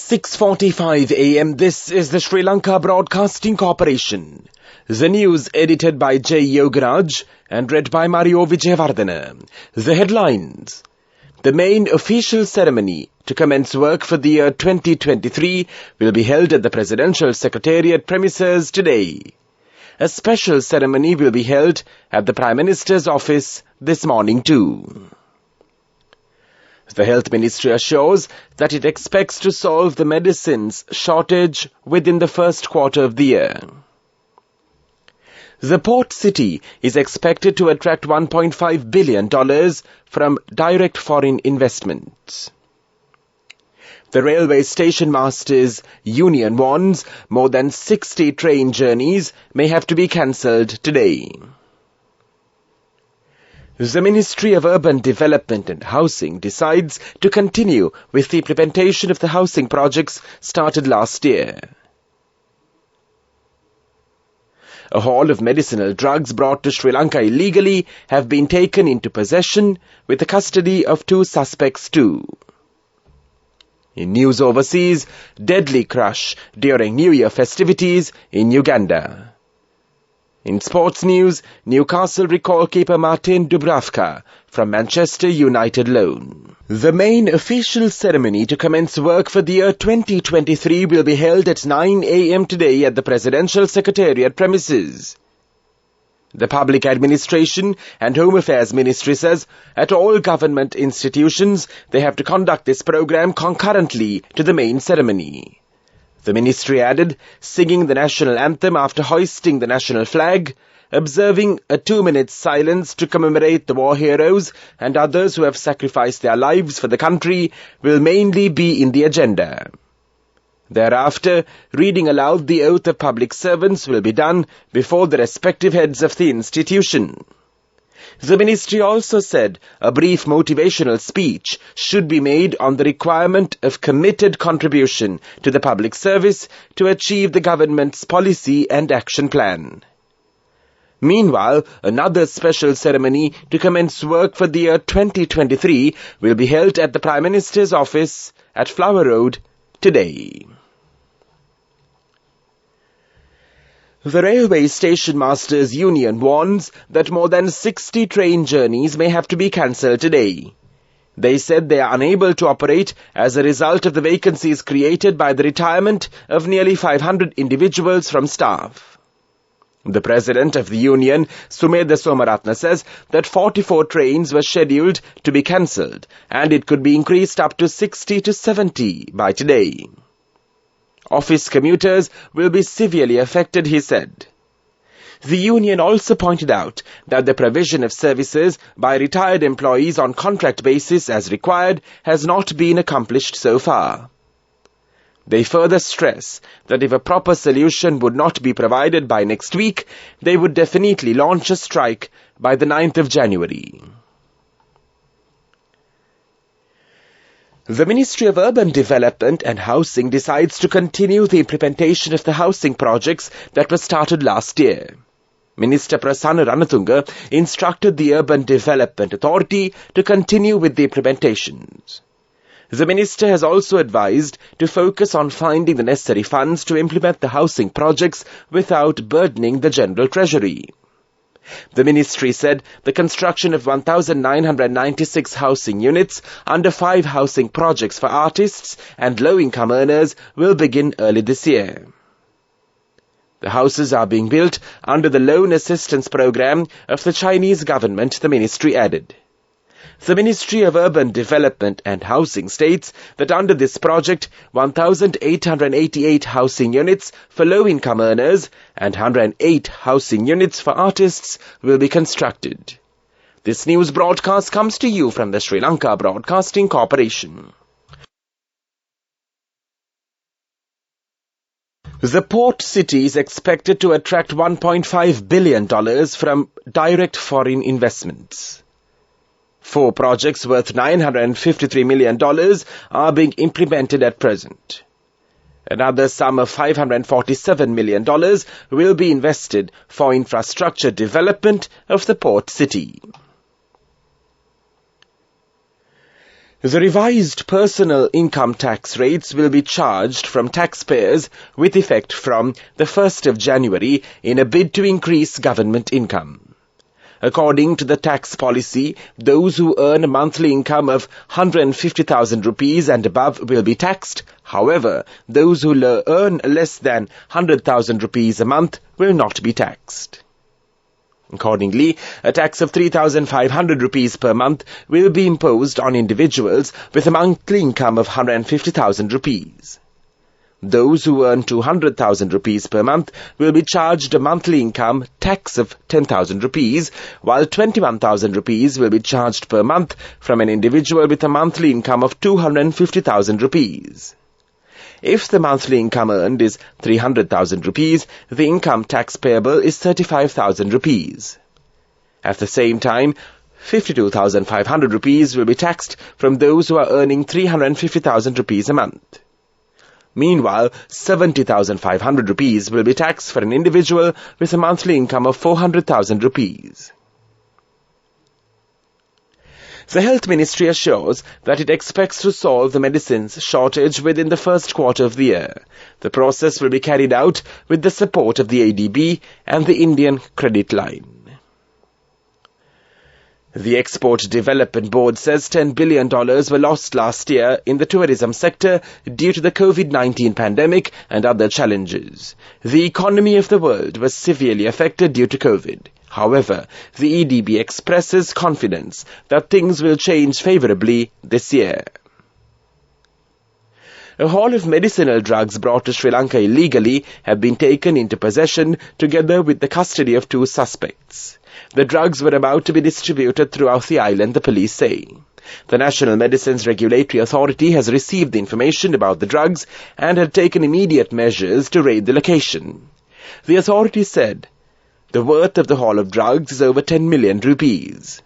6:45 a.m. This is the Sri Lanka Broadcasting Corporation. The news edited by J. Yogaraj and read by Mario Vijayavardhana. The headlines. The main official ceremony to commence work for the year 2023 will be held at the Presidential Secretariat premises today. A special ceremony will be held at the Prime Minister's office this morning too. The Health Ministry assures that it expects to solve the medicines shortage within the first quarter of the year. The port city is expected to attract $1.5 billion from direct foreign investments. The Railway Station Masters Union warns more than 60 train journeys may have to be cancelled today. The Ministry of Urban Development and Housing decides to continue with the implementation of the housing projects started last year. A haul of medicinal drugs brought to Sri Lanka illegally have been taken into possession with the custody of 2 suspects too. In news overseas, deadly crush during New Year festivities in Uganda. In sports news, Newcastle recall keeper Martin Dubravka from Manchester United loan. The main official ceremony to commence work for the year 2023 will be held at 9 a.m. today at the Presidential Secretariat premises. The Public Administration and Home Affairs Ministry says at all government institutions they have to conduct this program concurrently to the main ceremony. The ministry added, singing the national anthem after hoisting the national flag, observing a 2-minute silence to commemorate the war heroes and others who have sacrificed their lives for the country will mainly be in the agenda. Thereafter, reading aloud the oath of public servants will be done before the respective heads of the institution. The ministry also said a brief motivational speech should be made on the requirement of committed contribution to the public service to achieve the government's policy and action plan. Meanwhile, another special ceremony to commence work for the year 2023 will be held at the Prime Minister's office at Flower Road today. The Railway Station Masters Union warns that more than 60 train journeys may have to be cancelled today. They said they are unable to operate as a result of the vacancies created by the retirement of nearly 500 individuals from staff. The president of the union, Sumedha Somaratna, says that 44 trains were scheduled to be cancelled and it could be increased up to 60 to 70 by today. Office commuters will be severely affected, he said. The union also pointed out that the provision of services by retired employees on contract basis as required has not been accomplished so far. They further stress that if a proper solution would not be provided by next week, they would definitely launch a strike by the 9th of January. The Ministry of Urban Development and Housing decides to continue the implementation of the housing projects that were started last year. Minister Prasanna Ranatunga instructed the Urban Development Authority to continue with the implementations. The minister has also advised to focus on finding the necessary funds to implement the housing projects without burdening the General Treasury. The ministry said the construction of 1,996 housing units under 5 housing projects for artists and low-income earners will begin early this year. The houses are being built under the Loan Assistance Program of the Chinese government, the ministry added. The Ministry of Urban Development and Housing states that under this project, 1,888 housing units for low-income earners and 108 housing units for artists will be constructed. This news broadcast comes to you from the Sri Lanka Broadcasting Corporation. The port city is expected to attract $1.5 billion from direct foreign investments. 4 projects worth $953 million are being implemented at present. Another sum of $547 million will be invested for infrastructure development of the port city. The revised personal income tax rates will be charged from taxpayers with effect from the 1st of January in a bid to increase government income. According to the tax policy, those who earn a monthly income of 150,000 rupees and above will be taxed. However, those who earn less than 100,000 rupees a month will not be taxed. Accordingly, a tax of 3,500 rupees per month will be imposed on individuals with a monthly income of 150,000 rupees. Those who earn 200,000 rupees per month will be charged a monthly income tax of 10,000 rupees, while 21,000 rupees will be charged per month from an individual with a monthly income of 250,000 rupees. If the monthly income earned is 300,000 rupees, the income tax payable is 35,000 rupees. At the same time, 52,500 rupees will be taxed from those who are earning 350,000 rupees a month. Meanwhile, 70,500 rupees will be taxed for an individual with a monthly income of 400,000 rupees. The Health Ministry assures that it expects to solve the medicines shortage within the first quarter of the year. The process will be carried out with the support of the ADB and the Indian Credit Line. The Export Development Board says $10 billion were lost last year in the tourism sector due to the COVID-19 pandemic and other challenges. The economy of the world was severely affected due to COVID. However, the EDB expresses confidence that things will change favorably this year. A haul of medicinal drugs brought to Sri Lanka illegally have been taken into possession together with the custody of 2 suspects. The drugs were about to be distributed throughout the island, the police say. The National Medicines Regulatory Authority has received the information about the drugs and had taken immediate measures to raid the location. The authority said the worth of the haul of drugs is over 10 million rupees.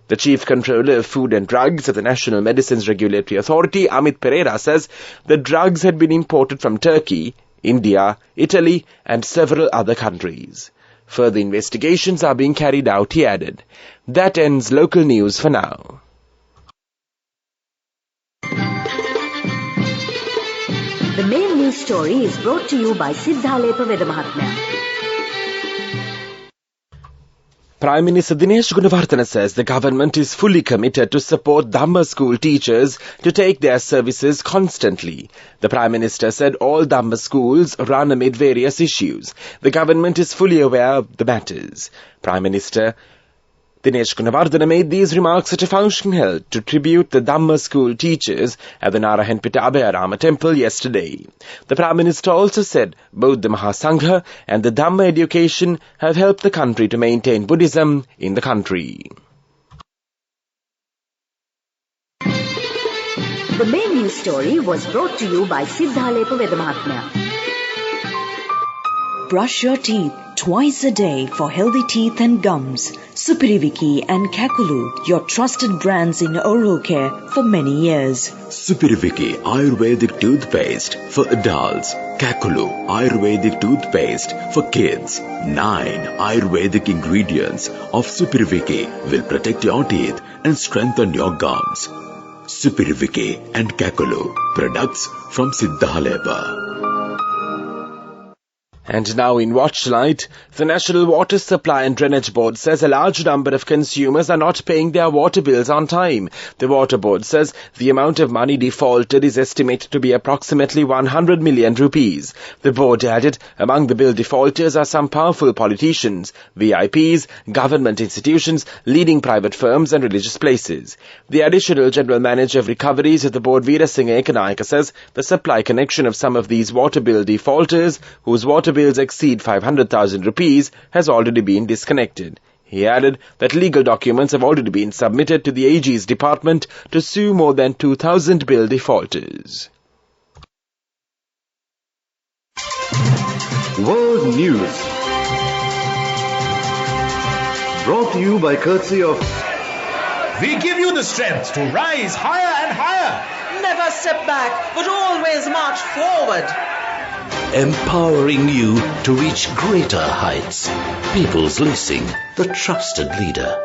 The Chief Controller of Food and Drugs of the National Medicines Regulatory Authority, Amit Pereira, says the drugs had been imported from Turkey, India, Italy, and several other countries. Further investigations are being carried out, he added. That ends local news for now. The main news story is brought to you by Siddhalepa Vedamahatmya. Prime Minister Dinesh Gunawardena says the government is fully committed to support Dhamma school teachers to take their services constantly. The Prime Minister said all Dhamma schools run amid various issues. The government is fully aware of the matters. Prime Minister Dinesh Gunawardena made these remarks at a function held to tribute the Dhamma school teachers at the Narayanpeta Abhayarama temple yesterday. The Prime Minister also said both the Mahasangha and the Dhamma education have helped the country to maintain Buddhism in the country. The main news story was brought to you by Siddhalepa Vedamahatmya. Brush your teeth twice a day for healthy teeth and gums. Supiriviki and Kakulu, your trusted brands in oral care for many years. Supiriviki Ayurvedic toothpaste for adults. Kakulu Ayurvedic toothpaste for kids. 9 Ayurvedic ingredients of Supiriviki will protect your teeth and strengthen your gums. Supiriviki and Kakulu, products from Siddhalepa. And now in Watchlight, the National Water Supply and Drainage Board says a large number of consumers are not paying their water bills on time. The Water Board says the amount of money defaulted is estimated to be approximately 100 million rupees. The board added among the bill defaulters are some powerful politicians, VIPs, government institutions, leading private firms and religious places. The Additional General Manager of Recoveries of the board, Veera Singh Ekanayaka, says the supply connection of some of these water bill defaulters, whose water bills exceed 500,000 rupees, has already been disconnected. He added that legal documents have already been submitted to the AG's department to sue more than 2,000 bill defaulters. World News, brought to you by courtesy of We give you the strength to rise higher and higher. Never step back, but always march forward. Empowering you to reach greater heights. People's Leasing, the trusted leader.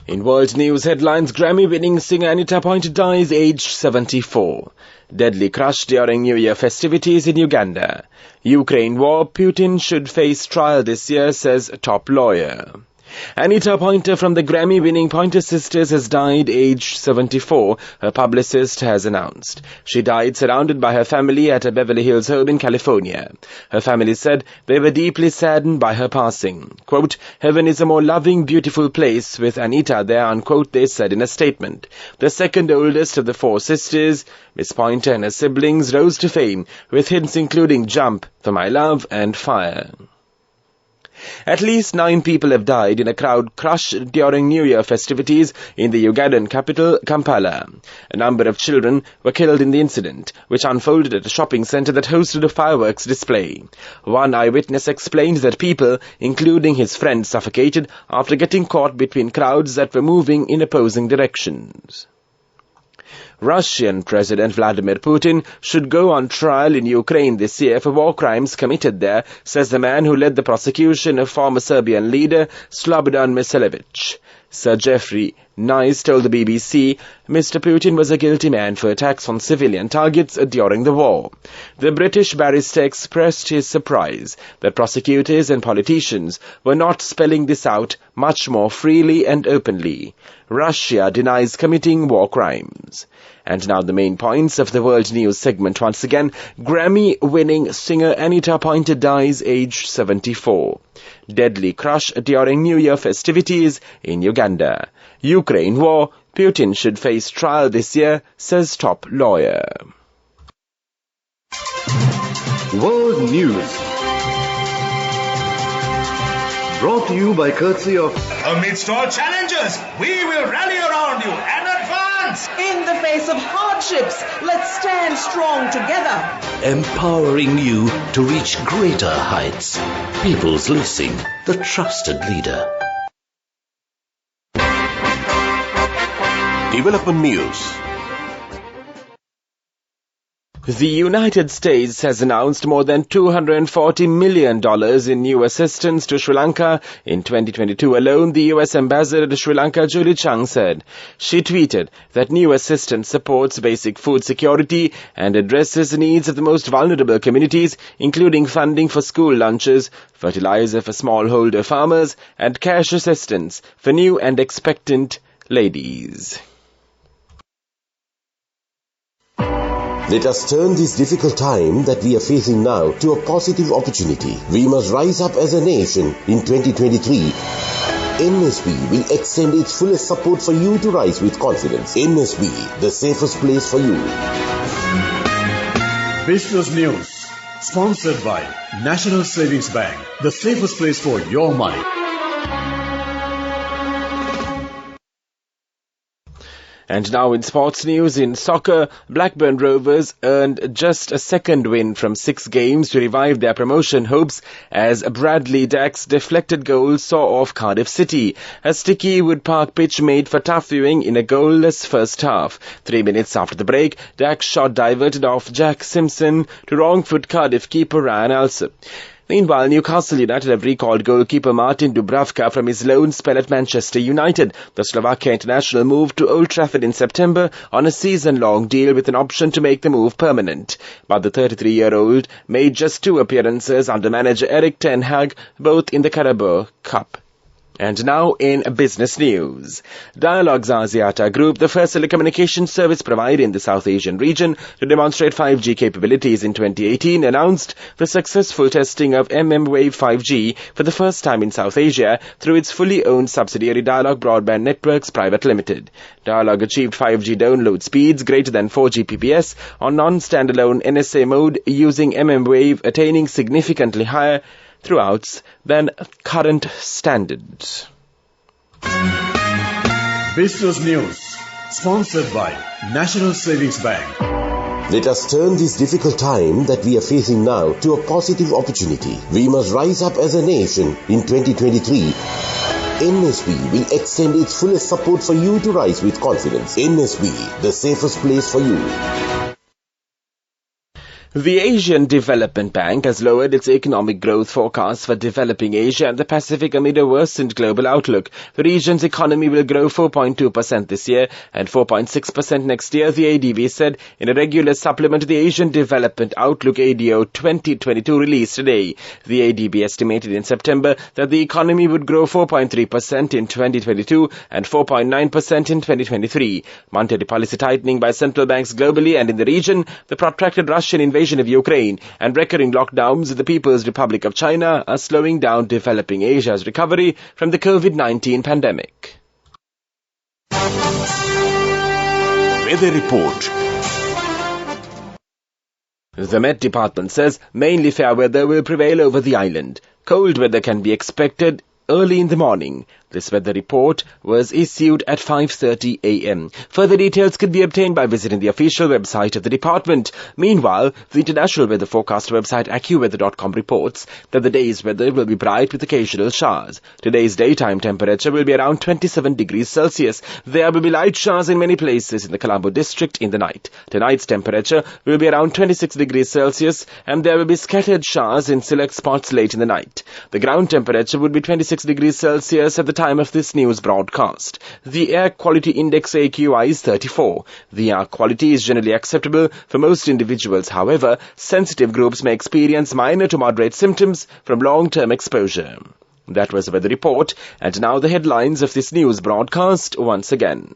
In world news headlines, Grammy-winning singer Anita Pointer dies aged 74. Deadly crush during New Year festivities in Uganda. Ukraine war, Putin should face trial this year, says top lawyer. Anita Pointer from the Grammy-winning Pointer Sisters has died aged 74, her publicist has announced. She died surrounded by her family at a Beverly Hills home in California. Her family said they were deeply saddened by her passing. Quote, "Heaven is a more loving, beautiful place with Anita there," unquote, they said in a statement. The second oldest of the four sisters, Miss Pointer and her siblings rose to fame with hits including Jump, For My Love and Fire. At least 9 people have died in a crowd crush during New Year festivities in the Ugandan capital, Kampala. A number of children were killed in the incident, which unfolded at a shopping centre that hosted a fireworks display. One eyewitness explained that people, including his friend, suffocated after getting caught between crowds that were moving in opposing directions. Russian President Vladimir Putin should go on trial in Ukraine this year for war crimes committed there, says the man who led the prosecution of former Serbian leader Slobodan Milosevic. Sir Jeffrey Nice told the BBC Mr. Putin was a guilty man for attacks on civilian targets during the war. The British barrister expressed his surprise that prosecutors and politicians were not spelling this out much more freely and openly. Russia denies committing war crimes. And now the main points of the world news segment once again. Grammy-winning singer Anita Pointer dies aged 74. Deadly crush during New Year festivities in Uganda. Ukraine war, Putin should face trial this year, says top lawyer. World News. Brought to you by courtesy of... Amidst all challenges, we will rally around you and advance. In the face of hardships, let's stand strong together. Empowering you to reach greater heights. People's Leasing, the trusted leader. Development News. The United States has announced more than $240 million in new assistance to Sri Lanka in 2022 alone, the U.S. Ambassador to Sri Lanka, Julie Chang, said. She tweeted that new assistance supports basic food security and addresses the needs of the most vulnerable communities, including funding for school lunches, fertilizer for smallholder farmers, and cash assistance for new and expectant ladies. Let us turn this difficult time that we are facing now to a positive opportunity. We must rise up as a nation in 2023. NSB will extend its fullest support for you to rise with confidence. NSB, the safest place for you. Business News. Sponsored by National Savings Bank. The safest place for your money. And now in sports news, in soccer, Blackburn Rovers earned just a second win from 6 games to revive their promotion hopes as Bradley Dack's deflected goal saw off Cardiff City. A sticky Wood Park pitch made for tough viewing in a goalless first half. 3 minutes after the break, Dack's shot diverted off Jack Simpson to wrong-foot Cardiff keeper Ryan Alsop. Meanwhile, Newcastle United have recalled goalkeeper Martin Dubravka from his loan spell at Manchester United. The Slovakia international moved to Old Trafford in September on a season-long deal with an option to make the move permanent. But the 33-year-old made just 2 appearances under manager Erik ten Hag, both in the Carabao Cup. And now in business news. Dialogues Axiata Group, the first telecommunications service provider in the South Asian region to demonstrate 5G capabilities in 2018, announced the successful testing of mmWave 5G for the first time in South Asia through its fully owned subsidiary Dialog Broadband Networks Private Limited. Dialog achieved 5G download speeds greater than 4 Gbps on non-standalone NSA mode using mmWave, attaining significantly higher throughout than current standards. Business News. Sponsored by National Savings Bank. Let us turn this difficult time that we are facing now to a positive opportunity. We must rise up as a nation in 2023. NSB will extend its fullest support for you to rise with confidence. NSB, the safest place for you. The Asian Development Bank has lowered its economic growth forecast for developing Asia and the Pacific amid a worsened global outlook. The region's economy will grow 4.2% this year and 4.6% next year, the ADB said in a regular supplement to the Asian Development Outlook ADO 2022 released today. The ADB estimated in September that the economy would grow 4.3% in 2022 and 4.9% in 2023. Monetary policy tightening by central banks globally and in the region, the protracted Russian invasion of Ukraine and recurring lockdowns in the People's Republic of China are slowing down developing Asia's recovery from the COVID-19 pandemic. Weather report. The Met Department says mainly fair weather will prevail over the island. Cold weather can be expected early in the morning. This weather report was issued at 5:30 a.m. Further details could be obtained by visiting the official website of the department. Meanwhile, the international weather forecast website AccuWeather.com reports that the day's weather will be bright with occasional showers. Today's daytime temperature will be around 27 degrees Celsius. There will be light showers in many places in the Colombo district in the night. Tonight's temperature will be around 26 degrees Celsius and there will be scattered showers in select spots late in the night. The ground temperature would be 26 degrees Celsius at the time of this news broadcast. The air quality index AQI is 34. The air quality is generally acceptable for most individuals. However, sensitive groups may experience minor to moderate symptoms from long-term exposure. That was the weather report, and now the headlines of this news broadcast once again.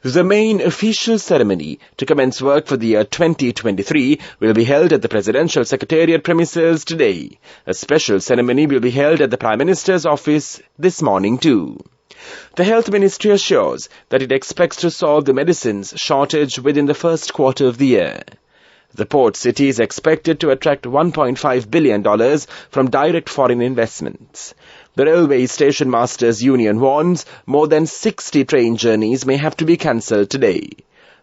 The main official ceremony to commence work for the year 2023 will be held at the Presidential Secretariat premises today. A special ceremony will be held at the Prime Minister's office this morning too. The Health Ministry assures that it expects to solve the medicines shortage within the first quarter of the year. The port city is expected to attract $1.5 billion from direct foreign investments. The Railway Station Masters Union warns more than 60 train journeys may have to be cancelled today.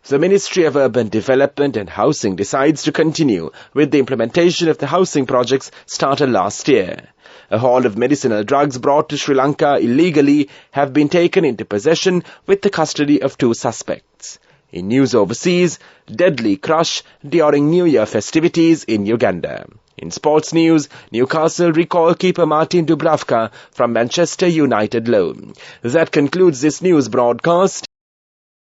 The Ministry of Urban Development and Housing decides to continue with the implementation of the housing projects started last year. A haul of medicinal drugs brought to Sri Lanka illegally have been taken into possession with the custody of 2 suspects. In news overseas, deadly crush during New Year festivities in Uganda. In sports news, Newcastle recall keeper Martin Dubravka from Manchester United loan. That concludes this news broadcast.